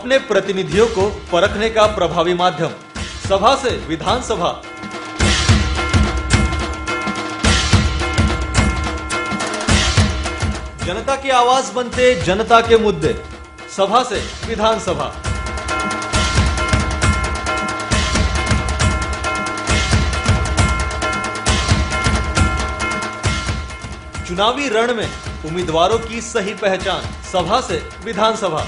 अपने प्रतिनिधियों को परखने का प्रभावी माध्यम, सभा से विधानसभा। जनता की आवाज बनते जनता के मुद्दे, सभा से विधानसभा। चुनावी रण में उम्मीदवारों की सही पहचान, सभा से विधानसभा।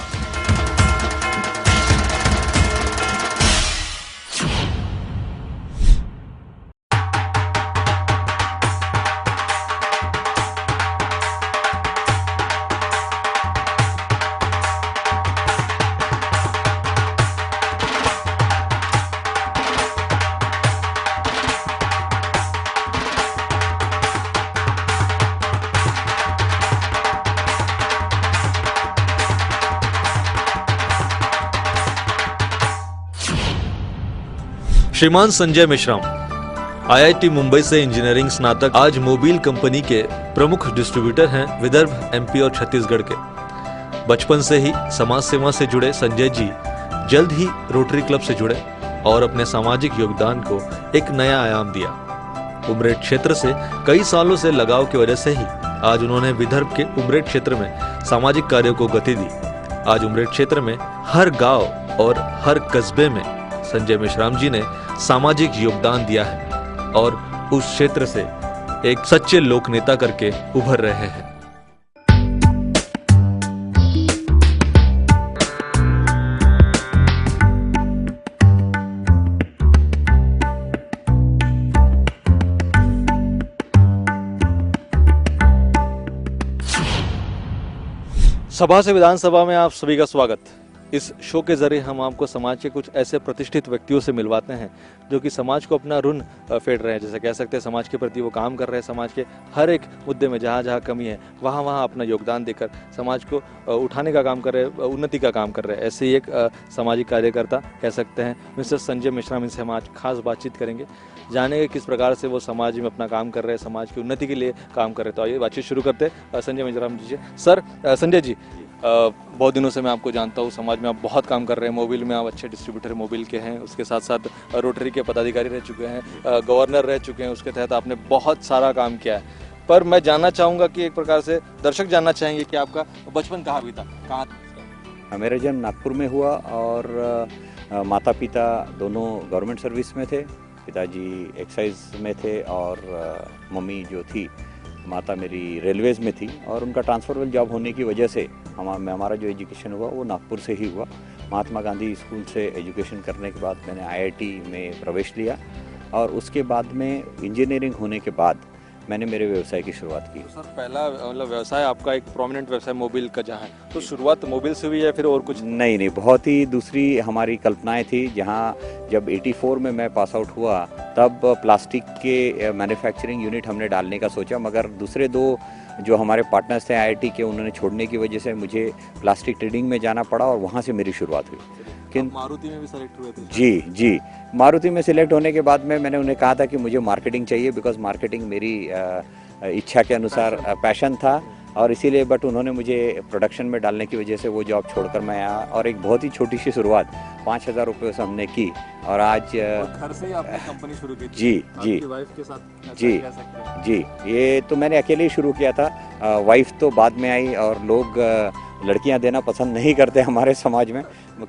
श्रीमान संजय मेश्राम, आईआईटी मुंबई से इंजीनियरिंग स्नातक, आज मोबिल कंपनी के प्रमुख डिस्ट्रीब्यूटर हैं विदर्भ, एमपी और छत्तीसगढ़ के। बचपन से ही समाज सेवा से जुड़े संजय जी जल्द ही रोटरी क्लब से जुड़े और अपने सामाजिक योगदान को एक नया आयाम दिया। उमरेड क्षेत्र से कई सालों से लगाव की वजह से ही आज उन्होंने विदर्भ के उमरेड क्षेत्र में सामाजिक कार्यों को गति दी। आज उमरेड क्षेत्र में हर गांव और हर कस्बे में संजय मेश्राम जी ने सामाजिक योगदान दिया है और उस क्षेत्र से एक सच्चे लोक नेता करके उभर रहे हैं। सभा से विधानसभा में आप सभी का स्वागत। इस शो के जरिए हम आपको समाज के कुछ ऐसे प्रतिष्ठित व्यक्तियों से मिलवाते हैं जो कि समाज को अपना ऋण फेड रहे हैं, जैसे कह सकते हैं समाज के प्रति वो काम कर रहे हैं, समाज के हर एक मुद्दे में जहाँ जहाँ कमी है वहाँ वहाँ अपना योगदान देकर समाज को उठाने का काम कर रहे हैं, उन्नति का काम कर रहे हैं। ऐसे ही एक सामाजिक कार्यकर्ता कह सकते हैं मिस्टर संजय मेश्राम। इनसे हम आज खास बातचीत करेंगे, जानेंगे किस प्रकार से वो समाज में अपना काम कर रहे हैं, समाज की उन्नति के लिए काम कर रहे हैं। तो आइए बातचीत शुरू करते हैं संजय मेश्राम जी से। सर, संजय जी, बहुत दिनों से मैं आपको जानता हूँ, समाज में आप बहुत काम कर रहे हैं। मोबिल में आप अच्छे डिस्ट्रीब्यूटर मोबिल के हैं, उसके साथ साथ रोटरी के पदाधिकारी रह चुके हैं, गवर्नर रह चुके हैं, उसके तहत आपने बहुत सारा काम किया है। पर मैं जानना चाहूँगा कि एक प्रकार से दर्शक जानना चाहेंगे कि आपका बचपन कहाँ बीता, कहाँ? मेरा जन्म नागपुर में हुआ और माता पिता दोनों गवर्नमेंट सर्विस में थे। पिताजी एक्साइज में थे और मम्मी जो थी, माता मेरी रेलवेज़ में थी और उनका ट्रांसफरबल जॉब होने की वजह से हमारा जो एजुकेशन हुआ वो नागपुर से ही हुआ। महात्मा गांधी स्कूल से एजुकेशन करने के बाद मैंने आईआईटी में प्रवेश लिया और उसके बाद में इंजीनियरिंग होने के बाद मैंने मेरे व्यवसाय की शुरुआत की। तो सर, पहला मतलब व्यवसाय आपका एक प्रोमिनेंट व्यवसाय मोबिल का जहाँ है, तो शुरुआत मोबिल से हुई या फिर और कुछ? नहीं, बहुत ही दूसरी हमारी कल्पनाएं थी। जहाँ जब 84 में मैं पास आउट हुआ तब प्लास्टिक के मैन्युफैक्चरिंग यूनिट हमने डालने का सोचा, मगर दूसरे दो जो हमारे पार्टनर्स थे आईआईटी के, उन्होंने छोड़ने की वजह से मुझे प्लास्टिक ट्रेडिंग में जाना पड़ा और वहाँ से मेरी शुरुआत हुई। मारुति में भी सेलेक्ट हुए थे? जी, मारुति में सिलेक्ट होने के बाद में मैंने उन्हें कहा था कि मुझे मार्केटिंग चाहिए, बिकॉज मार्केटिंग मेरी इच्छा के अनुसार पैशन था और इसीलिए, बट उन्होंने मुझे प्रोडक्शन में डालने की वजह से वो जॉब छोड़कर मैं आया और एक बहुत ही छोटी सी शुरुआत 5,000 रुपये से हमने की और आज घर से ही आपने कंपनी शुरू की? जी, वाइफ के साथ? जी, ये तो मैंने अकेले ही शुरू किया था। वाइफ तो बाद में आई और लोग लड़कियां देना पसंद नहीं करते हमारे समाज में,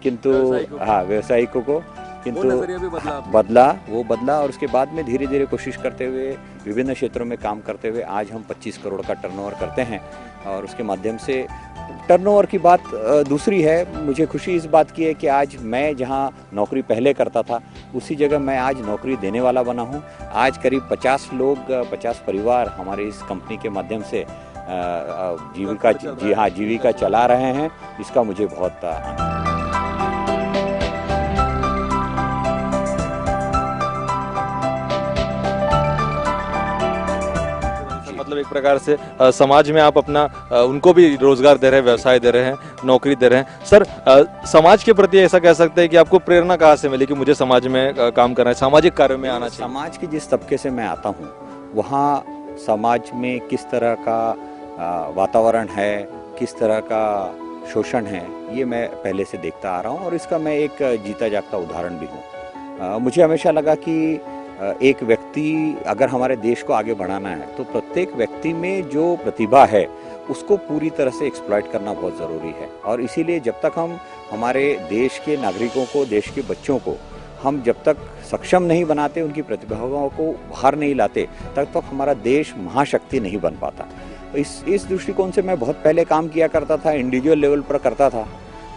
किंतु हाँ, व्यवसायिकों को, किंतु वो बदला और उसके बाद में धीरे धीरे कोशिश करते हुए विभिन्न क्षेत्रों में काम करते हुए आज हम 25 करोड़ का टर्नओवर करते हैं। और उसके माध्यम से टर्नओवर की बात दूसरी है, मुझे खुशी इस बात की है कि आज मैं जहां नौकरी पहले करता था उसी जगह मैं आज नौकरी देने वाला बना हूं। आज करीब 50 लोग, 50 परिवार हमारे इस कंपनी के माध्यम से जीविका चला रहे हैं। इसका मुझे बहुत मतलब एक प्रकार से समाज में आप अपना उनको भी रोजगार दे रहे हैं, व्यवसाय दे रहे हैं, नौकरी दे रहे हैं। सर, समाज के प्रति ऐसा कह सकते हैं कि आपको प्रेरणा कहाँ से मिली कि मुझे समाज में काम करना है, सामाजिक कार्यों में आना चाहिए? समाज के जिस तबके से मैं आता हूँ वहाँ समाज में किस तरह का वातावरण है, किस तरह का शोषण है, ये मैं पहले से देखता आ रहा हूँ और इसका मैं एक जीता जागता उदाहरण भी हूँ। मुझे हमेशा लगा कि एक व्यक्ति अगर हमारे देश को आगे बढ़ाना है तो प्रत्येक व्यक्ति में जो प्रतिभा है उसको पूरी तरह से एक्सप्लॉइट करना बहुत ज़रूरी है। और इसीलिए जब तक हम हमारे देश के नागरिकों को, देश के बच्चों को हम जब तक सक्षम नहीं बनाते, उनकी प्रतिभाओं को बाहर नहीं लाते, तब तक हमारा देश महाशक्ति नहीं बन पाता। इस दृष्टिकोण से मैं बहुत पहले काम किया करता था, इंडिविजुअल लेवल पर करता था।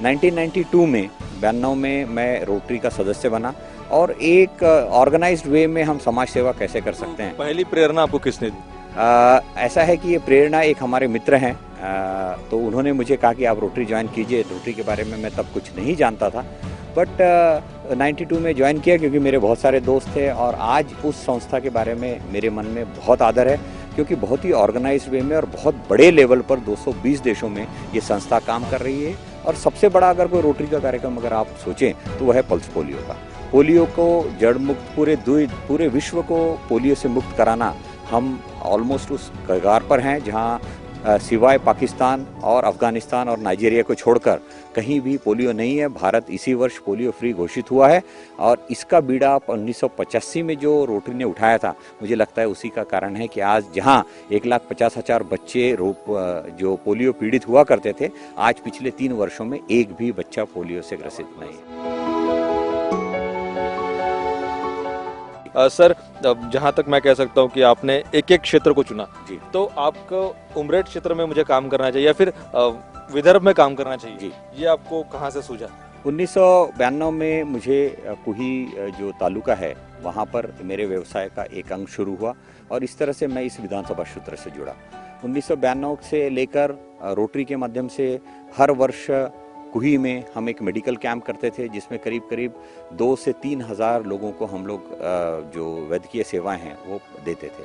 1992 में 92 में मैं रोटरी का सदस्य बना और एक ऑर्गेनाइज्ड वे में हम समाज सेवा कैसे कर सकते हैं। पहली प्रेरणा आपको किसने दी? ऐसा है कि ये प्रेरणा एक हमारे मित्र हैं, तो उन्होंने मुझे कहा कि आप रोटरी ज्वाइन कीजिए। रोटरी के बारे में मैं तब कुछ नहीं जानता था, बट 92 में ज्वाइन किया क्योंकि मेरे बहुत सारे दोस्त थे और आज उस संस्था के बारे में मेरे मन में बहुत आदर है, क्योंकि बहुत ही ऑर्गेनाइज्ड वे में और बहुत बड़े लेवल पर 220 देशों में ये संस्था काम कर रही है। और सबसे बड़ा अगर कोई रोटरी का कार्यक्रम अगर आप सोचें तो वह है पल्स पोलियो का। पोलियो को जड़ मुक्त, पूरे विश्व को पोलियो से मुक्त कराना, हम ऑलमोस्ट उस कगार पर हैं जहां सिवाय पाकिस्तान और अफगानिस्तान और नाइजीरिया को छोड़कर कहीं भी पोलियो नहीं है। भारत इसी वर्ष पोलियो फ्री घोषित हुआ है और इसका बीड़ा 1985 में जो रोटरी ने उठाया था, मुझे लगता है उसी का कारण है कि आज जहां 1,50,000 बच्चे जो पोलियो पीड़ित हुआ करते थे, आज पिछले 3 वर्षों में एक भी बच्चा पोलियो से ग्रसित नहीं है। सर, जहाँ तक मैं कह सकता हूँ कि आपने एक एक क्षेत्र को चुना जी, तो आपको उमरेड क्षेत्र में मुझे काम करना चाहिए या फिर विदर्भ में काम करना चाहिए जी। ये आपको कहाँ से सूझा? 1992 में मुझे कुही जो तालुका है वहाँ पर मेरे व्यवसाय का एक अंग शुरू हुआ और इस तरह से मैं इस विधानसभा क्षेत्र से जुड़ा। 1992 से लेकर रोटरी के माध्यम से हर वर्ष कुही में हम एक मेडिकल कैंप करते थे, जिसमें करीब करीब 2 से 3 हज़ार लोगों को हम लोग जो वैद्यकीय सेवाएं हैं वो देते थे।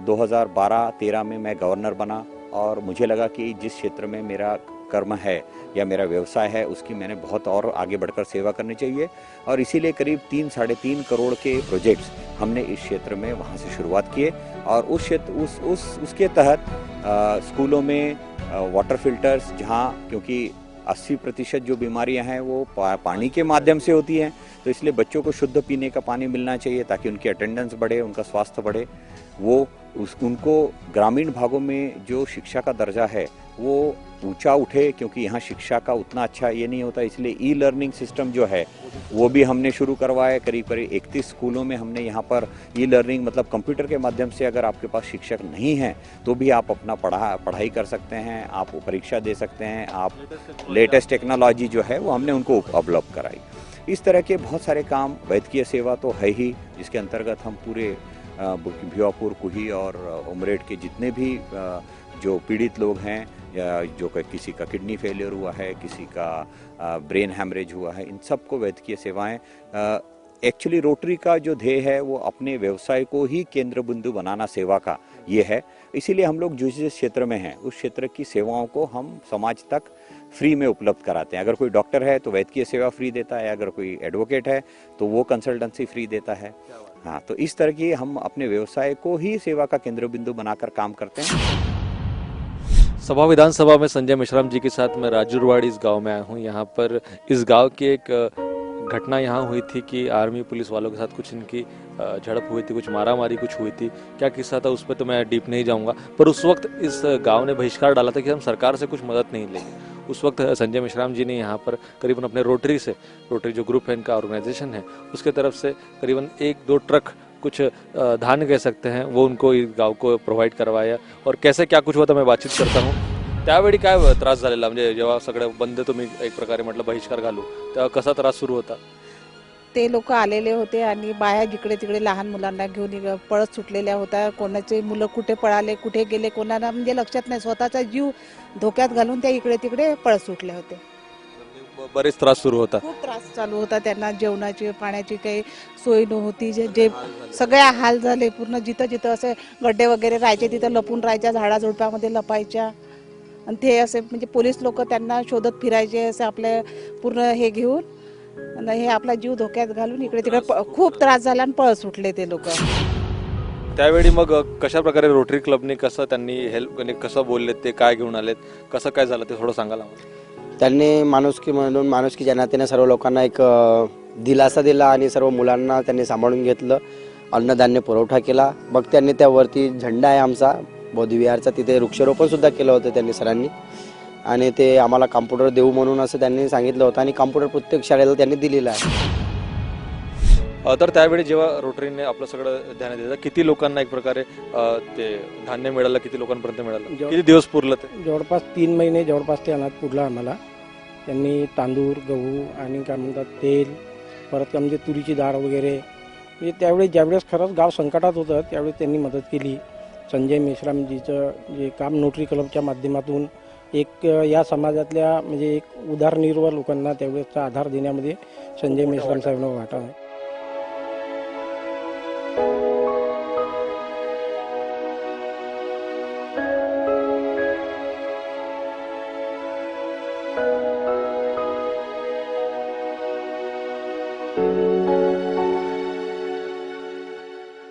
2012-13 में मैं गवर्नर बना और मुझे लगा कि जिस क्षेत्र में मेरा कर्म है या मेरा व्यवसाय है उसकी मैंने बहुत और आगे बढ़कर सेवा करनी चाहिए और इसीलिए करीब 3-3.5 करोड़ के प्रोजेक्ट्स हमने इस क्षेत्र में वहाँ से शुरुआत किए और उस क्षेत्र उसके तहत स्कूलों में वाटर फिल्टर्स, जहाँ क्योंकि 80% जो बीमारियां हैं वो पानी के माध्यम से होती हैं, तो इसलिए बच्चों को शुद्ध पीने का पानी मिलना चाहिए ताकि उनकी अटेंडेंस बढ़े, उनका स्वास्थ्य बढ़े। उनको ग्रामीण भागों में जो शिक्षा का दर्जा है वो ऊंचा उठे, क्योंकि यहाँ शिक्षा का उतना अच्छा ये नहीं होता, इसलिए ई लर्निंग सिस्टम जो है वो भी हमने शुरू करवाया। करीब करीब 31 स्कूलों में हमने यहाँ पर ई लर्निंग, मतलब कंप्यूटर के माध्यम से अगर आपके पास शिक्षक नहीं है तो भी आप अपना पढ़ाई कर सकते हैं, आप परीक्षा दे सकते हैं, आप लेटेस्ट टेक्नोलॉजी जो है वो हमने उनको उपलब्ध कराई। इस तरह के बहुत सारे काम, वैद्यकीय सेवा तो है ही, जिसके अंतर्गत हम पूरे भिवापुर, कुही और उमरेड के जितने भी जो पीड़ित लोग हैं, या जो किसी का किडनी फेलियर हुआ है, किसी का ब्रेन हैमरेज हुआ है, इन सबको वैद्यकीय सेवाएं। एक्चुअली रोटरी का जो ध्येय है वो अपने व्यवसाय को ही केंद्र बिंदु बनाना, सेवा का ये है। इसीलिए हम लोग जिस क्षेत्र में हैं उस क्षेत्र की सेवाओं को हम समाज तक फ्री में उपलब्ध कराते हैं। अगर कोई डॉक्टर है तो वैद्यकीय सेवा फ्री देता है, अगर कोई एडवोकेट है तो वो कंसल्टेंसी फ्री देता है। हाँ, तो इस तरह की हम अपने व्यवसाय को ही सेवा का केंद्र बिंदु बनाकर काम करते हैं। सभा विधानसभा में संजय मेश्राम जी के साथ मैं राजूरवाड़ी इस गांव में आया हूं। यहाँ पर इस गांव की एक घटना यहाँ हुई थी कि आर्मी पुलिस वालों के साथ कुछ इनकी झड़प हुई थी, कुछ मारामारी कुछ हुई थी। क्या किस्सा था उस पर तो मैं डीप नहीं जाऊंगा, पर उस वक्त इस गांव ने बहिष्कार डाला था कि हम सरकार से कुछ मदद नहीं लेंगे। उस वक्त संजय मेश्राम जी ने यहाँ पर करीबन अपने रोटरी जो ग्रुप है, इनका ऑर्गेनाइजेशन है, उसके तरफ से करीबन 1-2 ट्रक कुछ धान्य कह सकते हैं वो उनको इस गाव को प्रोव्हाइड करवाया। और कैसे क्या कुछ होता मैं बातचीत करता हूँ। त्यावेळी काय त्रास झालेला, म्हणजे जेव्हा सगळे बंद तुम्ही एक प्रकारे म्हटलं बहिष्कार घालू, तेव्हा कसा त्रास सुरू होता? ते लोक आलेले होते आणि बाया जिकडे तिकडे लहान मुलांना घेऊन पळत सुटलेल्या होत्या। कोणाचे मुलं कुठे पळाले, कुठे गेले, कोणाला म्हणजे लक्षात नाही, स्वतःचा जीव धोक्यात घालून त्या इकडे तिकडे पळत सुटले होते। बरेच त्रास सुरू होता, खूप त्रास चालू होता त्यांना, जेवणाची पाण्याची काही सोय नव्हती। जे सगळे हाल झाले पूर्ण। जिथं जिथं असे गड्डे वगैरे राहायचे तिथं लपून राहायच्या, झाडाझुडपामध्ये लपायच्या आणि ते असे म्हणजे पोलीस लोक त्यांना शोधत फिरायचे असे आपले पूर्ण हे घेऊन, आणि हे आपला जीव धोक्यात घालून इकडे तिकडे खूप त्रास झाला आणि पळत सुटले ते लोक। त्यावेळी मग कशा प्रकारे रोटरी क्लबने कसं त्यांनी हेल्प कसं बोललेत, ते काय घेऊन आलेत, कसं काय झालं ते थोडं सांगाल आम्हाला? त्यांनी माणुसकी म्हणून माणुसकीच्या नात्याने सर्व लोकांना एक दिलासा दिला आणि सर्व मुलांना त्यांनी सांभाळून घेतलं, अन्नधान्य पुरवठा केला. मग त्यांनी त्यावरती झेंडा आहे आमचा बौद्धविहारचा, तिथे वृक्षारोपण सुद्धा केलं होतं त्यांनी सरांनी. आणि ते आम्हाला कॉम्प्युटर देऊ म्हणून असं त्यांनी सांगितलं होतं आणि कॉम्प्युटर प्रत्येक शाळेला त्यांनी दिलेला आहे. तर त्यावेळी जेव्हा रोटरीने आपलं सगळं ध्यान दिलं, किती लोकांना एक प्रकारे ते धान्य मिळालं, किती लोकांपर्यंत मिळालं, किती दिवस पुरलं ते? जवळपास 3 महिने जवळपास ते अनाथ पुरलं आम्हाला. त्यांनी तांदूळ, गहू आणि काय म्हणतात तेल, परत म्हणजे तुरीची डाळ वगैरे, म्हणजे त्यावेळी ज्यावेळेस खरंच गाव संकटात होतं त्यावेळी त्यांनी मदत केली. संजय मेश्रामजीचं जे काम नोटरी क्लबच्या माध्यमातून एक या समाजातल्या म्हणजे एक उदारनिर्वाह लोकांना त्यावेळेसचा आधार देण्यामध्ये संजय मेश्राम साहेबांना वाटा आहे.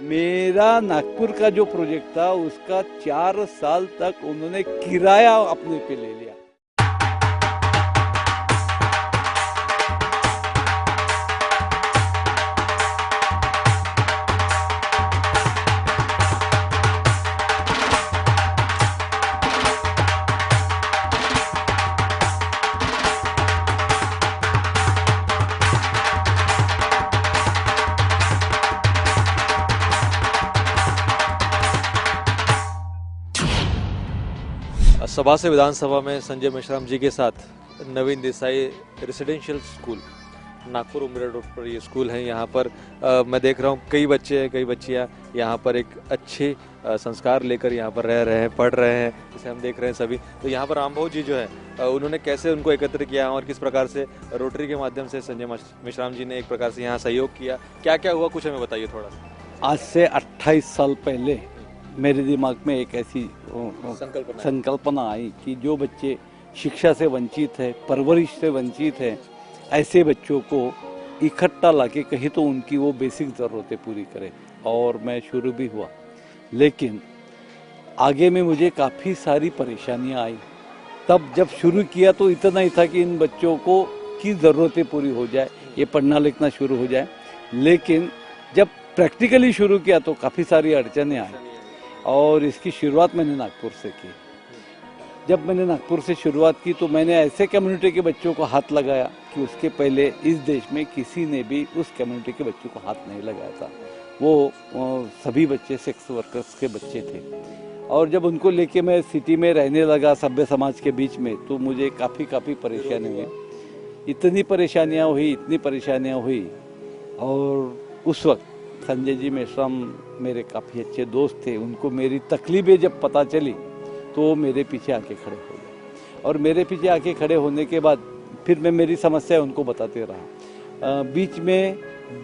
मेरा नागपुर का जो प्रोजेक्ट था उसका 4 साल तक उन्होंने किराया अपने पे ले लिया. सभा से विधानसभा में संजय मेश्राम जी के साथ Naveen Desai residential school, Nagpur Umred road पर ये स्कूल है। यहाँ पर मैं देख रहा हूँ कई बच्चे हैं, कई बच्चियाँ यहाँ पर एक अच्छे संस्कार लेकर यहाँ पर रह रहे हैं, पढ़ रहे हैं, जिसे हम देख रहे हैं सभी। तो यहाँ पर रामभाऊ जी जो है उन्होंने कैसे उनको एकत्र किया और किस प्रकार से रोटरी के माध्यम से संजय मेश्राम जी ने एक प्रकार से यहाँ सहयोग किया, क्या क्या हुआ, कुछ हमें बताइए थोड़ा सा। आज से 28 साल पहले मेरे दिमाग में एक ऐसी संकल्पना आई कि जो बच्चे शिक्षा से वंचित है, परवरिश से वंचित है, ऐसे बच्चों को इकट्ठा लाके कहीं तो उनकी वो बेसिक ज़रूरतें पूरी करें। और मैं शुरू भी हुआ, लेकिन आगे में मुझे काफ़ी सारी परेशानियां आई। तब जब शुरू किया तो इतना ही था कि इन बच्चों को की ज़रूरतें पूरी हो जाए, ये पढ़ना लिखना शुरू हो जाए। लेकिन जब प्रैक्टिकली शुरू किया तो काफ़ी सारी अड़चनें आई और इसकी शुरुआत मैंने नागपुर से की। जब मैंने नागपुर से शुरुआत की तो मैंने ऐसे कम्युनिटी के बच्चों को हाथ लगाया कि उसके पहले इस देश में किसी ने भी उस कम्युनिटी के बच्चों को हाथ नहीं लगाया था। वो सभी बच्चे सेक्स वर्कर्स के बच्चे थे। और जब उनको लेके मैं सिटी में रहने लगा सभ्य समाज के बीच में, तो मुझे काफ़ी परेशानी हुई। इतनी परेशानियाँ हुई और उस वक्त संजय जी मेश्राम मेरे काफ़ी अच्छे दोस्त थे। उनको मेरी तकलीफ़ें जब पता चली तो वो मेरे पीछे आके खड़े हो गए और मेरे पीछे आके खड़े होने के बाद फिर मैं मेरी समस्या उनको बताते रहा। बीच में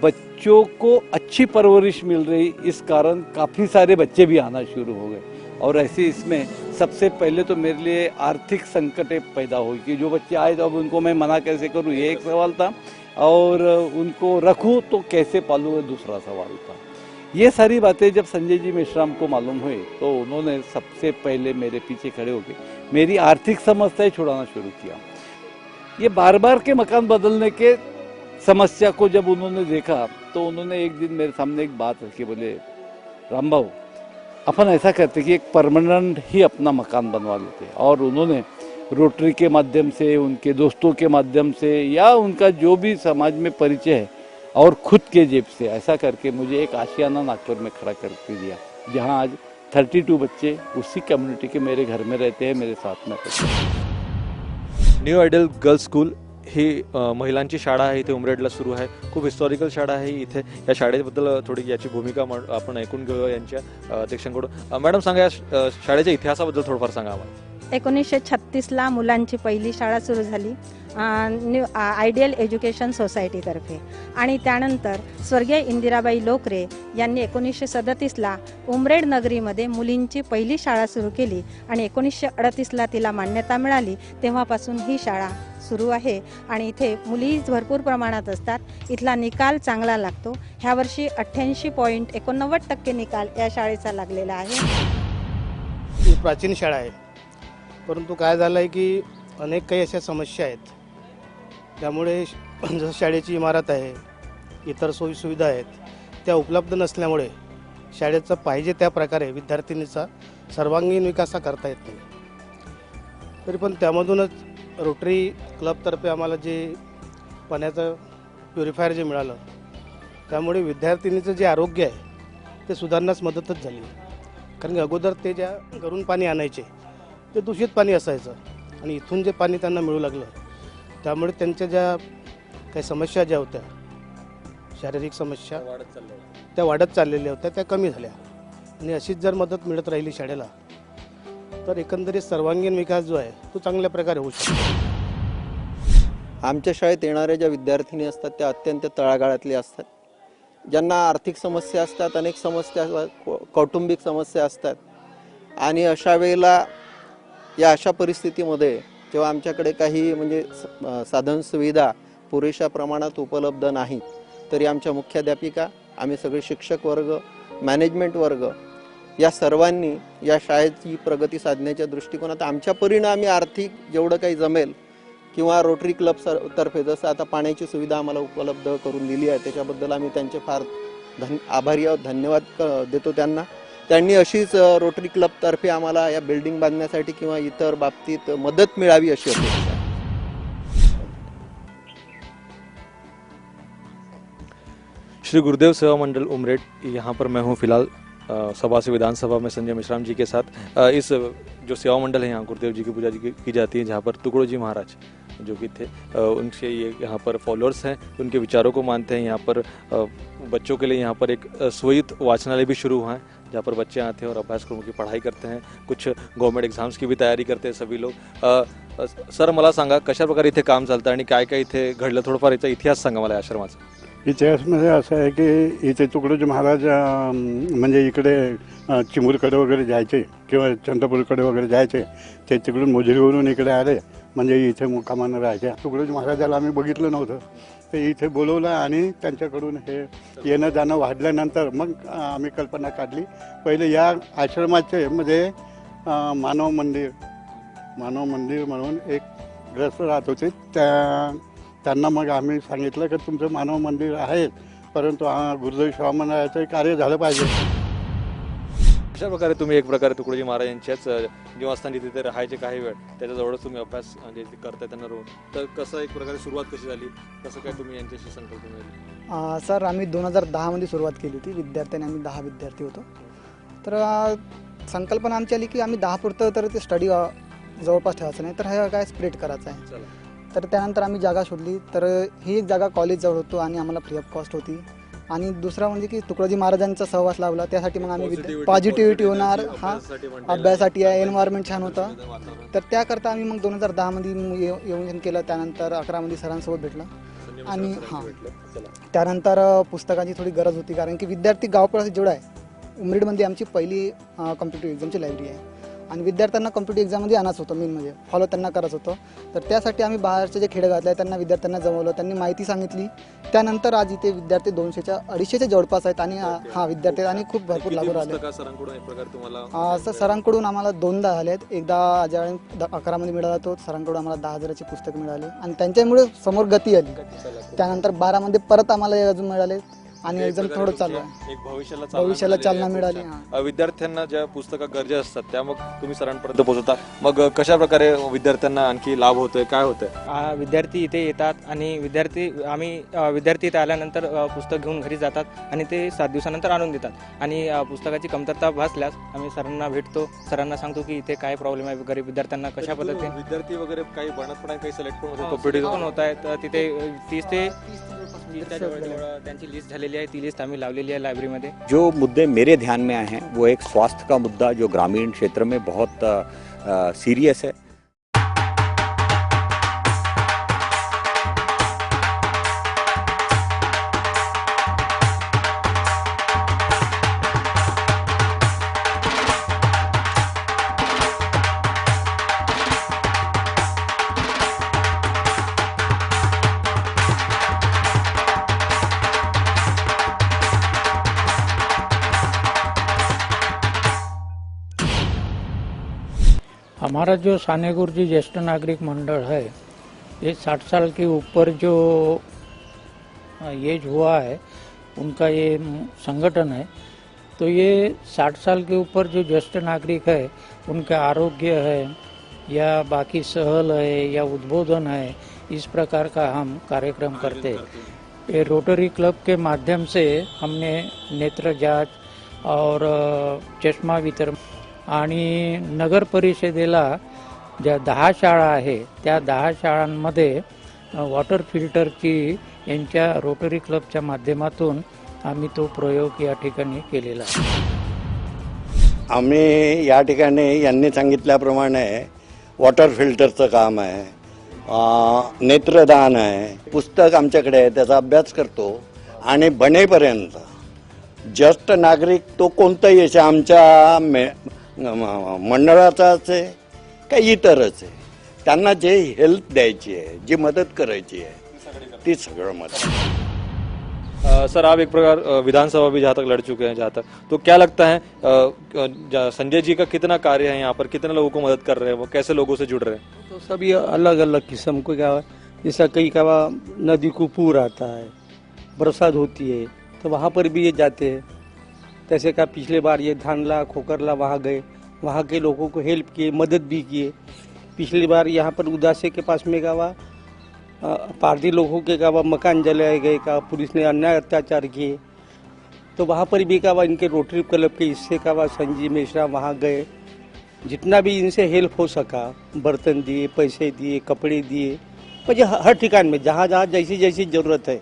बच्चों को अच्छी परवरिश मिल रही, इस कारण काफ़ी सारे बच्चे भी आना शुरू हो गए। और ऐसे इसमें सबसे पहले तो मेरे लिए आर्थिक संकटें पैदा हुई कि जो बच्चे आए तो अब उनको मैं मना कैसे करूँ, ये एक सवाल था, और उनको रखूँ तो कैसे पालूँ, ये दूसरा सवाल था। ये सारी बातें जब संजय जी मेश्राम को मालूम हुई तो उन्होंने सबसे पहले मेरे पीछे खड़े होकर मेरी आर्थिक समस्याएं छुड़ाना शुरू किया। ये बार के मकान बदलने के समस्या को जब उन्होंने देखा तो उन्होंने एक दिन मेरे सामने एक बात रखी, बोले रामभाऊ अपन ऐसा करते कि एक परमानेंट ही अपना मकान बनवा लेते। और उन्होंने रोटरी के माध्यम से, उनके दोस्तों के माध्यम से, या उनका जो भी समाज में परिचय है और खुद के जेब से ऐसा करके मुझे एक आशियाना नागपुर में खड़ा करके दिया, जहां आज 32 बच्चे उसी कम्युनिटी के मेरे घर में रहते हैं, मेरे साथ में रहते हैं। न्यू आयडियल गर्ल्स स्कूल ही महिलांची शाळा आहे, इथे उमरेडला सुरू आहे। खूप हिस्टॉरिकल शाळा आहे इथे। या शाळेबद्दल थोडी याची भूमिका आपण ऐकून घेऊया यांच्या अध्यक्षांकडून। मॅडम सांगा, या शाळेच्या इतिहासाबद्दल थोडंफार सांगा आम्हाला। 1936 ला मुलांची पहिली शाळा सुरू झाली आयडियल एज्युकेशन सोसायटीतर्फे आणि त्यानंतर स्वर्गीय इंदिराबाई लोकरे यांनी 1937ला उमरेड नगरीमध्ये मुलींची पहिली शाळा सुरू केली आणि 1938ला तिला मान्यता मिळाली. तेव्हापासून ही शाळा सुरू आहे आणि इथे मुली भरपूर प्रमाणात असतात. इथला निकाल चांगला लागतो. ह्या वर्षी 88.89% निकाल या शाळेचा लागलेला आहे. ही प्राचीन शाळा आहे, परंतु काय झालं आहे की अनेक काही अशा समस्या आहेत. त्यामुळे जसं शाळेची इमारत आहे, इतर सोयीसुविधा आहेत, त्या उपलब्ध नसल्यामुळे शाळेचा पाहिजे त्या प्रकारे विद्यार्थिनीचा सर्वांगीण विकास करता येत नाही. तरी पण त्यामधूनच रोटरी क्लबतर्फे आम्हाला जे पाण्याचं प्युरिफायर जे मिळालं, त्यामुळे विद्यार्थिनीचं जे आरोग्य आहे ते सुधारण्यास मदतच झाली. कारण की अगोदर ते ज्या घरून पाणी आणायचे ते दूषित पाणी असायचं आणि इथून जे पाणी त्यांना मिळू लागलं, त्यामुळे त्यांच्या ज्या काही समस्या ज्या होत्या, शारीरिक समस्या त्या वाढत चाललेल्या होत्या, त्या कमी झाल्या. आणि अशीच जर मदत मिळत राहिली शाळेला तर एकंदरीत सर्वांगीण विकास जो आहे तो चांगल्या प्रकारे होऊ शकतो. आमच्या शाळेत येणाऱ्या ज्या विद्यार्थिनी असतात त्या अत्यंत तळागाळातल्या असतात, ज्यांना आर्थिक समस्या असतात, अनेक समस्या, कौटुंबिक समस्या असतात. आणि अशा वेळेला या अशा परिस्थितीमध्ये जेव्हा आमच्याकडे काही म्हणजे साधन सुविधा पुरेशा प्रमाणात उपलब्ध नाहीत, तरी आमच्या मुख्याध्यापिका, आम्ही सगळे शिक्षक वर्ग, मॅनेजमेंट वर्ग या सर्वांनी या शाळेची प्रगती साधण्याच्या दृष्टिकोनात आमच्या परीनं आम्ही आर्थिक जेवढं काही जमेल किंवा रोटरी क्लब तर्फे जसं आता पाण्याची सुविधा आम्हाला उपलब्ध करून दिली आहे, त्याच्याबद्दल आम्ही त्यांचे फार आभारी आहोत, धन्यवाद देतो त्यांना. त्यांनी अशीच रोटरी क्लबतर्फे आम्हाला या बिल्डिंग बांधण्यासाठी किंवा इतर बाबतीत मदत मिळावी अशी अपेक्षा. श्री गुरुदेव सेवा मंडल उमरेड, यहाँ पर मैं हूँ फिलहाल सभा से विधानसभा में संजय मिश्राम जी के साथ। इस जो सेवा मंडल है यहाँ गुरुदेव जी की पूजा की जाती है, जहाँ पर तुकड़ो जी महाराज जो कि थे उनसे ये यहाँ पर फॉलोअर्स हैं, उनके विचारों को मानते हैं। यहाँ पर बच्चों के लिए यहाँ पर एक स्वयित वाचनालय भी शुरू हुआ है, जहाँ पर बच्चे आते हैं और अभ्यासक्रमों की पढ़ाई करते हैं, कुछ गव्हर्नमेंट एक्झाम्स की भी तयारी करते हैं सभी लोग। सर मला सांगा कशा प्रकारे इथे काम चालतं आणि काय काय इथे घडलं, थोडंफार याचा इतिहास सांगा मला आश्रमाचा। इतिहासमध्ये असं आहे की इथे तुकडोजी महाराज म्हणजे इकडे चिमूरकडे वगैरे जायचे किंवा चंद्रपूरकडे वगैरे जायचे, ते तिकडून मोजरीवरून इकडे आले, म्हणजे इथे मुक्कामानं राहायचे। तुकडोजी महाराजाला आम्ही बघितलं नव्हतं, ते इथे बोलवलं आणि त्यांच्याकडून हे येणं जाणं वाढल्यानंतर मग आम्ही कल्पना काढली। पहिले या आश्रमाचे म्हणजे मानव मंदिर म्हणून एक ग्रस्त राहत होते, त्यांना मग आम्ही सांगितलं की तुमचं मानव मंदिर आहे, परंतु गुरुदेव सेवा मंडळाचं कार्य झालं पाहिजे। अशा प्रकारे तुम्ही एक प्रकारे तुकडोजी महाराज यांच्याच निवासस्थानी तिथे राहायचे काही वेळ, त्याच्याजवळच तुम्ही अभ्यास म्हणजे करताय त्यांना रोज, तर कसं एक प्रकारे सुरुवात कशी झाली, कसं काय तुम्ही यांच्याशी संकल्पना केली? सर आम्ही 2010 सुरुवात केली होती, विद्यार्थ्यांनी आम्ही 10 विद्यार्थी होतो। तर संकल्पना आमची आली की आम्ही 10 पुरतं तर ते स्टडी जवळपास ठेवायचं नाही, तर हे काय स्प्लिट करायचं आहे। तर त्यानंतर आम्ही जागा शोधली, तर ही एक जागा कॉलेजजवळ होतो आणि आम्हाला फ्री ऑफ कॉस्ट होती। आणि दुसरा म्हणजे की तुकडोजी महाराजांचा सहवास लावला, त्यासाठी मग आम्ही पॉझिटिव्हिटी होणार, हा अभ्यासासाठी आहे, एन्व्हायरमेंट छान होतं, तर त्याकरता आम्ही मग 2010 येऊन केलं। त्यानंतर 11 सरांसोबत भेटलं आणि हां त्यानंतर पुस्तकाची थोडी गरज होती, कारण की विद्यार्थी गावपळाशी जेवढा आहे, उमरेडमध्ये आमची पहिली कॉम्पिटेटिव्ह एक्झामची लायब्ररी आहे आणि विद्यार्थ्यांना कॉम्पिटेटिव्ह एक्झाममध्ये आणायचं होतं, मेन म्हणजे फॉलो त्यांना करायचं होतं। तर त्यासाठी आम्ही बाहेरचे जे खेडे घातले त्यांना विद्यार्थ्यांना जमवलं, त्यांनी माहिती सांगितली, त्यानंतर आज इथे विद्यार्थी 200-250 जवळपास आहेत आणि हा विद्यार्थी आणि खूप भरपूर लागू राहिले। सरांकडून आम्हाला 2दा आले आहेत, एकदा ज्यावेळी 11 मिळाला तो सरांकडून आम्हाला 10,000ची पुस्तकं मिळाली आणि त्यांच्यामुळे समोर गती आली। त्यानंतर 12 परत आम्हाला अजून मिळाले आणि एकदम थोडं चालू आहे, एक भविष्याला चालना मिळाली। विद्यार्थ्यांना ज्या पुस्तका गरजा असतात त्या मग तुम्ही सरांपर्यंत पोहोचवता, मग कशा प्रकारे विद्यार्थ्यांना आणखी लाभ होतोय, काय होतंय? विद्यार्थी इथे येतात आणि विद्यार्थी इथे आल्यानंतर पुस्तक घेऊन घरी जातात आणि ते 7 दिवसानंतर आणून देतात आणि पुस्तकाची कमतरता भासल्यास आम्ही सरांना भेटतो, सरांना सांगतो की इथे काय प्रॉब्लेम आहे, गरीब विद्यार्थ्यांना कशा पद्धतीने विद्यार्थी वगैरे काही बनत पण काही सिलेक्ट पण कॉम्पिटिशन होत आहे, तर तिथे 30 ते 30च्या जवळ त्यांची लिस्ट झालेली आहे, ती लिस्ट आम्ही लावलेली आहे लायब्ररीमध्ये। जो मुद्दे मेरे ध्यान में आए हैं वो एक स्वास्थ्य का मुद्दा जो ग्रामीण क्षेत्र में बहुत सीरियस है। हमारा जो सानेगुरुजी ज्येष्ठ नागरिक मंडल है, ये 60 साल के ऊपर जो एज हुआ है उनका ये संगठन है। तो ये 60 साल के ऊपर जो ज्येष्ठ नागरिक है उनका आरोग्य है या बाकी सहल है या उद्बोधन है, इस प्रकार का हम कार्यक्रम करते हैं। ये रोटरी क्लब के माध्यम से हमने नेत्र जांच और चष्मा वितरण आणि नगर परिषदेला ज्या 10 शाळा आहे त्या 10 शाळांमध्ये वॉटर फिल्टरची यांच्या रोटरी क्लबच्या माध्यमातून आम्ही तो प्रयोग या ठिकाणी केलेला आहे। आम्ही या ठिकाणी यांनी सांगितल्याप्रमाणे वॉटर फिल्टरचं काम आहे, नेत्रदान आहे, पुस्तक आमच्याकडे आहे त्याचा अभ्यास करतो आणि बनेपर्यंत ज्येष्ठ नागरिक तो कोणताही असे आमच्या मंडळाचाच आहे का इतरच आहे, त्यांना जे हेल्प द्यायची आहे, जी मदत करायची आहे ती सगळं मदत। सर आप एक प्रकार विधानसभा भी जहाँ तक लड़ चुके हैं, जहाँ तक तो क्या लगता है संजय जी का कितना कार्य है यहाँ पर, कितने लोगों को मदद कर रहे हैं, वो कैसे लोगों से जुड़ रहे हैं? तो सभी अलग अलग किस्म को क्या, जैसा कई का नदी को पूर आता है, बरसात होती है तो वहाँ पर भी ये जाते हैं। जैसे का पिछले बार ये धानला खोकरला वहाँ गए, वहाँ के लोगों को हेल्प किए, मदद भी किए। पिछली बार यहाँ पर उदासे के पास में का पारधी लोगों के का मकान जलाए गए, का पुलिस ने अन्याय अत्याचार किए, तो वहाँ पर भी का इनके रोटरी क्लब के हिस्से का संजीव मिश्रा वहाँ गए, जितना भी इनसे हेल्प हो सका बर्तन दिए, पैसे दिए, कपड़े दिए, मुझे हर ठिकान में जहाँ जहाँ जैसी जैसी ज़रूरत है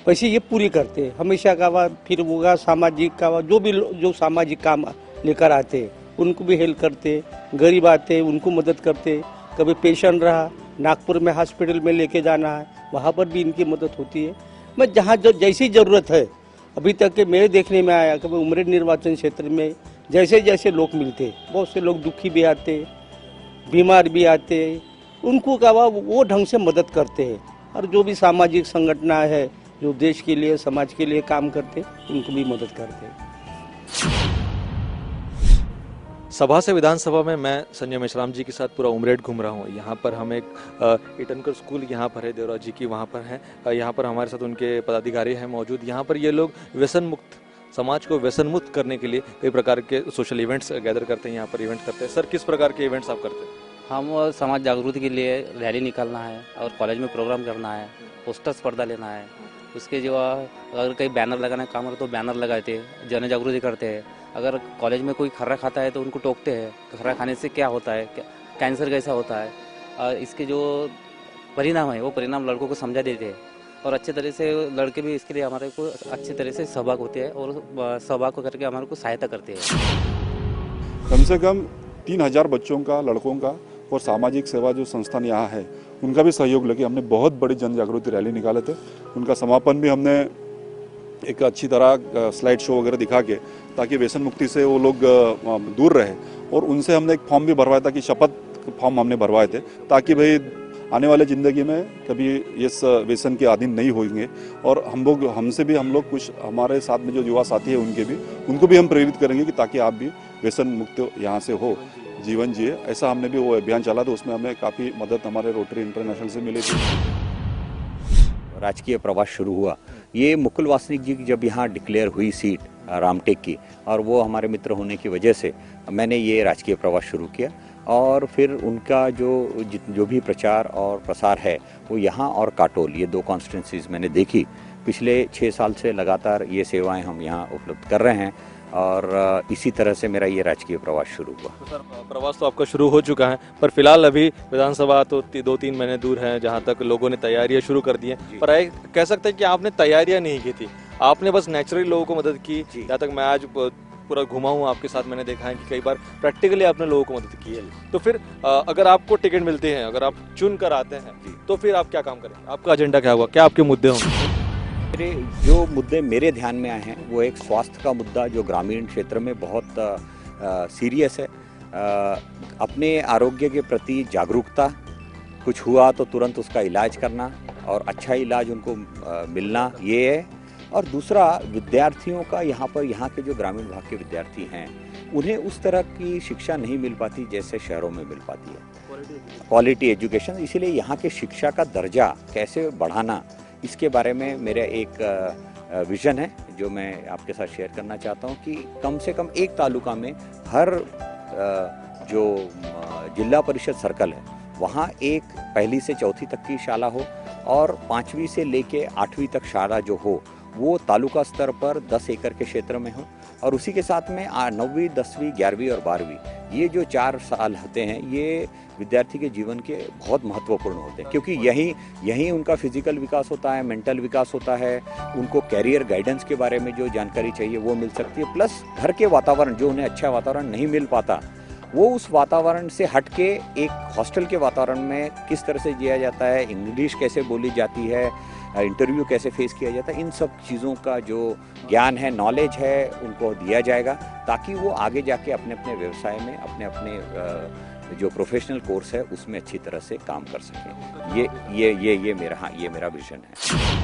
वैसे ये पूरी करते हैं हमेशा का। फिर होगा सामाजिक का जो सामाजिक काम लेकर आते उनको भी हेल्प करते, गरीब आते उनको मदद करते। कभी पेशेंट रहा नागपुर में हॉस्पिटल में लेके जाना है, वहाँ पर भी इनकी मदद होती है। मैं जहाँ जो जैसी ज़रूरत है, अभी तक के मेरे देखने में आया कि उमरेड निर्वाचन क्षेत्र में जैसे जैसे लोग मिलते, बहुत से लोग दुखी भी आते, बीमार भी आते, उनको का वो ढंग से मदद करते हैं। और जो भी सामाजिक संगठन है जो देश के लिए समाज के लिए काम करते, उनको भी मदद करते हैं। सभा से विधानसभा में मैं संजय मेश्राम जी के साथ पूरा उमरेड घूम रहा हूँ। यहाँ पर हम एक ईटनकर स्कूल यहाँ पर है, देवराज जी की वहाँ पर है। यहाँ पर हमारे साथ उनके पदाधिकारी हैं मौजूद। यहाँ पर ये लोग व्यसन मुक्त समाज को व्यसन मुक्त करने के लिए कई प्रकार के सोशल इवेंट्स गैदर करते हैं, यहाँ पर इवेंट करते हैं। सर किस प्रकार के इवेंट्स आप करते हैं? हम समाज जागृति के लिए रैली निकालना है और कॉलेज में प्रोग्राम करना है, पोस्टर स्पर्धा लेना है, उसके जो अगर कहीं बैनर लगाना काम हो तो बैनर लगाते हैं, जन जागृति करते हैं। अगर कॉलेज में कोई खर्रा खाता है तो उनको टोकते हैं, खर्रा खाने से क्या होता है, कैंसर कैसा होता है, और इसके जो परिणाम है वो परिणाम लड़कों को समझा देते हैं। और अच्छे तरह से लड़के भी इसके लिए हमारे को अच्छे तरह से सहभाग होते हैं और सहभाग को करके हमारे को सहायता करते हैं। कम से कम 3000 बच्चों का, लड़कों का और सामाजिक सेवा जो संस्थान यहाँ है उनका भी सहयोग लेके हमने बहुत बड़ी जन जागृति रैली निकाले थे। उनका समापन भी हमने एक अच्छी तरह स्लाइड शो वगैरह दिखा के, ताकि व्यसन मुक्ति से वो लोग दूर रहे। और उनसे हमने एक फॉर्म भी भरवाया था कि शपथ फॉर्म हमने भरवाए थे, ताकि भाई आने वाले ज़िंदगी में कभी इस व्यसन के अधीन नहीं होंगे। और हम लोग कुछ हमारे साथ में जो युवा साथी है उनको भी हम प्रेरित करेंगे कि ताकि आप भी व्यसन मुक्त यहाँ से हो, जीवन जिए। ऐसा हमने भी वो अभियान चला था, उसमें हमें काफ़ी मदद हमारे रोटरी इंटरनेशनल से मिली थी। राजकीय प्रवास शुरू हुआ, ये मुकुल वासनिक जी की जब यहाँ डिक्लेयर हुई सीट रामटेक की, और वो हमारे मित्र होने की वजह से मैंने ये राजकीय प्रवास शुरू किया। और फिर उनका जो भी प्रचार और प्रसार है वो यहाँ और काटोल, ये 2 कॉन्स्टिट्यूंसीज मैंने देखी। पिछले 6 साल से लगातार ये सेवाएं हम यहाँ उपलब्ध कर रहे हैं और इसी तरह से मेरा ये राजकीय प्रवास शुरू हुआ। तो सर प्रवास तो आपका शुरू हो चुका है, पर फिलहाल अभी विधानसभा तो 2-3 महीने दूर है, जहाँ तक लोगों ने तैयारियां शुरू कर दी हैं। पर कह सकते हैं कि आपने तैयारियां नहीं की थी, आपने बस नेचुरली लोगों को मदद की। जहाँ तक मैं आज पूरा घुमा हूँ आपके साथ, मैंने देखा है कि कई बार प्रैक्टिकली आपने लोगों को मदद की है। तो फिर अगर आपको टिकट मिलते हैं, अगर आप चुन कर आते हैं, तो फिर आप क्या काम करेंगे? आपका एजेंडा क्या होगा, क्या आपके मुद्दे होंगे? जो मुद्दे मेरे ध्यान में आए हैं वो एक स्वास्थ्य का मुद्दा जो ग्रामीण क्षेत्र में बहुत सीरियस है। अपने आरोग्य के प्रति जागरूकता, कुछ हुआ तो तुरंत उसका इलाज करना और अच्छा इलाज उनको मिलना, ये है। और दूसरा विद्यार्थियों का यहाँ के जो ग्रामीण भाग के विद्यार्थी हैं उन्हें उस तरह की शिक्षा नहीं मिल पाती जैसे शहरों में मिल पाती है, क्वालिटी एजुकेशन। इसीलिए यहाँ के शिक्षा का दर्जा कैसे बढ़ाना, इसके बारे में मेरा एक विज़न है जो मैं आपके साथ शेयर करना चाहता हूँ कि कम से कम एक तालुका में हर जो जिला परिषद सर्कल है वहाँ एक पहली से चौथी तक की शाला हो और 5वीं से लेके 8वीं तक शाला जो हो वो तालुका स्तर पर 10 एकड़ के क्षेत्र में हो, और उसी के साथ में 9वीं 10वीं 11वीं और 12वीं ये जो 4 साल होते हैं ये विद्यार्थी के जीवन के बहुत महत्वपूर्ण होते हैं, क्योंकि यही उनका फिजिकल विकास होता है, मेंटल विकास होता है, उनको कैरियर गाइडेंस के बारे में जो जानकारी चाहिए वो मिल सकती है। प्लस घर के वातावरण जो उन्हें अच्छा वातावरण नहीं मिल पाता वो उस वातावरण से हट के एक हॉस्टल के वातावरण में किस तरह से जिया जाता है, इंग्लिश कैसे बोली जाती है, इंटरव्यू कैसे फेस किया जाता है, इन सब चीज़ों का जो ज्ञान है, नॉलेज है, उनको दिया जाएगा ताकि वो आगे जाके अपने अपने व्यवसाय में अपने जो प्रोफेशनल कोर्स है उसमें अच्छी तरह से काम कर सकें। ये मेरा विजन है।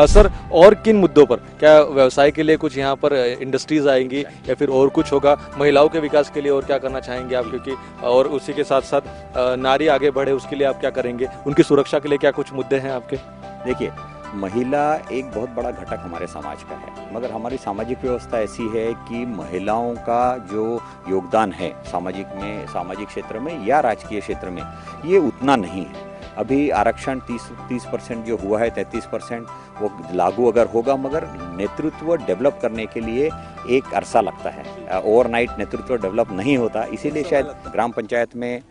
सर, और किन मुद्दों पर, क्या व्यवसाय के लिए कुछ यहाँ पर इंडस्ट्रीज आएंगी या फिर और कुछ होगा? महिलाओं के विकास के लिए और क्या करना चाहेंगे आप, क्योंकि और उसी के साथ साथ नारी आगे बढ़े उसके लिए आप क्या करेंगे, उनकी सुरक्षा के लिए क्या कुछ मुद्दे हैं आपके? देखिए, महिला एक बहुत बड़ा घटक हमारे समाज का है, मगर हमारी सामाजिक व्यवस्था ऐसी है कि महिलाओं का जो योगदान है सामाजिक क्षेत्र में या राजकीय क्षेत्र में ये उतना नहीं है। अभी आरक्षण 30% जो हुआ है, 33% वो लागू अगर होगा, मगर नेतृत्व डेवलप करने के लिए एक अरसा लगता है, ओवरनाइट नेतृत्व डेवलप नहीं होता। इसीलिए शायद ग्राम पंचायत में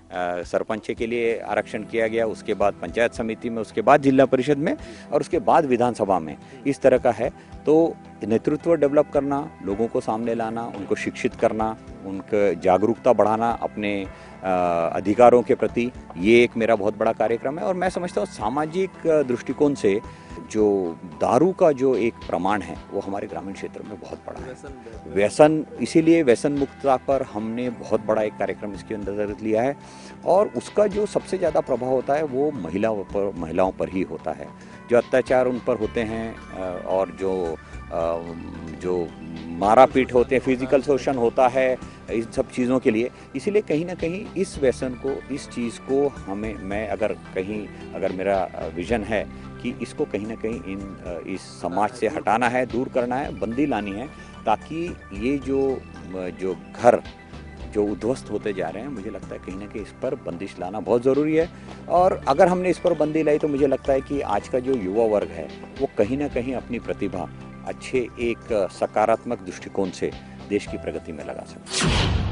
सरपंच के लिए आरक्षण किया गया, उसके बाद पंचायत समिति में, उसके बाद जिला परिषद में और उसके बाद विधानसभा में, इस तरह का है। तो नेतृत्व डेवलप करना, लोगों को सामने लाना, उनको शिक्षित करना, उनका जागरूकता बढ़ाना अपने अधिकारों के प्रति, ये एक मेरा बहुत बड़ा कार्यक्रम है। और मैं समझता हूँ सामाजिक दृष्टिकोण से जो दारू का जो एक प्रमाण है वो हमारे ग्रामीण क्षेत्र में बहुत बड़ा है। व्यसन, इसीलिए व्यसन मुक्तता पर हमने बहुत बड़ा एक कार्यक्रम इसके अंदर लिया है, और उसका जो सबसे ज़्यादा प्रभाव होता है वो महिलाओं पर ही होता है। जो अत्याचार उन पर होते हैं और जो मारा पीट होते हैं, फिजिकल शोषण होता है इन सब चीज़ों के लिए। इसीलिए कहीं ना कहीं इस व्यसन को, इस चीज़ को अगर मेरा विज़न है कि इसको कहीं ना कहीं इस समाज से हटाना है, दूर करना है, बंदी लानी है, ताकि ये जो घर जो उद्ध्वस्त होते जा रहे हैं, मुझे लगता है कहीं ना कहीं इस पर बंदिश लाना बहुत ज़रूरी है। और अगर हमने इस पर बंदी लाई तो मुझे लगता है कि आज का जो युवा वर्ग है वो कहीं ना कहीं अपनी प्रतिभा अच्छे एक सकारात्मक दृष्टिकोण से देश की प्रगति में लगा सकते हैं।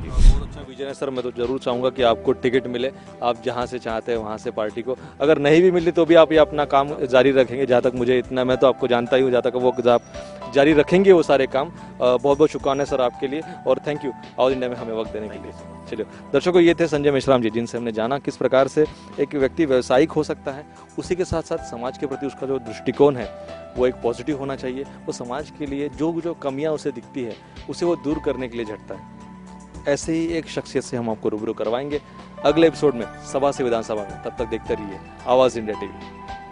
बहुत अच्छा विजन है सर। मैं तो जरूर चाहूँगा कि आपको टिकट मिले, आप जहाँ से चाहते हैं वहाँ से पार्टी को। अगर नहीं भी मिली तो भी आप ये अपना काम जारी रखेंगे, जहाँ तक मुझे इतना, मैं तो आपको जानता ही हूँ, जहाँ तक वो आप जारी रखेंगे वो सारे काम। बहुत बहुत शुभकामनाएं सर आपके लिए, और थैंक यू आवाज इंडिया में हमें वक्त देने के लिए। चलिए दर्शकों, ये थे संजय मेश्राम जी, जिनसे हमने जाना किस प्रकार से एक व्यक्ति व्यावसायिक हो सकता है, उसी के साथ साथ समाज के प्रति उसका जो दृष्टिकोण है वो एक पॉजिटिव होना चाहिए। वो समाज के लिए जो कमियाँ उसे दिखती है उसे वो दूर करने के लिए झटता है। ऐसे ही एक शख्सियत से हम आपको रूबरू करवाएंगे अगले एपिसोड में, सभा से विधानसभा में। तब तक देखते रहिए आवाज इंडिया टीवी।